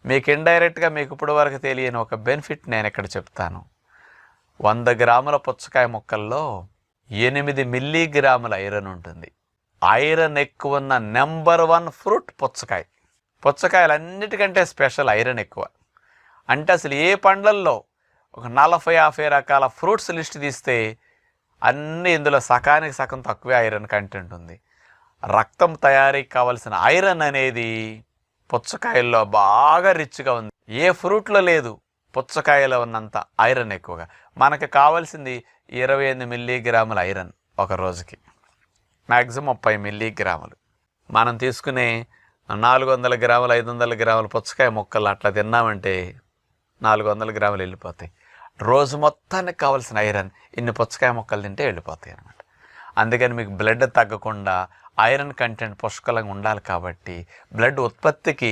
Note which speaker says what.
Speaker 1: మీకు ఇండైరెక్ట్గా మీకు ఇప్పుడు వరకు తెలియని ఒక బెనిఫిట్ నేను ఇక్కడ చెప్తాను. 100 గ్రాముల పుచ్చకాయ ముక్కల్లో 8 మిల్లీగ్రాముల ఐరన్ ఉంటుంది. ఐరన్ ఎక్కువ ఉన్న నెంబర్ 1 ఫ్రూట్ పుచ్చకాయ. పుచ్చకాయలన్నిటికంటే స్పెషల్ ఐరన్ ఎక్కువ. అంటే అసలు ఏ పండ్లల్లో ఒక 40-50 రకాల ఫ్రూట్స్ లిస్ట్ తీస్తే అన్నీ ఇందులో సగానికి సగం తక్కువే ఐరన్ కంటెంట్ ఉంది. రక్తం తయారీకి కావలసిన ఐరన్ అనేది పుచ్చకాయల్లో బాగా రిచ్గా ఉంది. ఏ ఫ్రూట్లో లేదు, పుచ్చకాయలో ఉన్నంత ఐరన్ ఎక్కువగా. మనకు కావాల్సింది 28 మిల్లీగ్రాముల ఐరన్ ఒక రోజుకి, మ్యాక్సిమం 30 మిల్లీగ్రాములు. మనం తీసుకునే 400 గ్రాములు 500 గ్రాముల పుచ్చకాయ ముక్కలు అట్లా తిన్నామంటే 400 గ్రాములు వెళ్ళిపోతాయి. రోజు మొత్తానికి కావాల్సిన ఐరన్ ఇన్ని పుచ్చకాయ ముక్కలు తింటే వెళ్ళిపోతాయి అన్నమాట. అందుకని మీకు బ్లడ్ తగ్గకుండా ఐరన్ కంటెంట్ పుష్కలంగా ఉండాలి. కాబట్టి బ్లడ్ ఉత్పత్తికి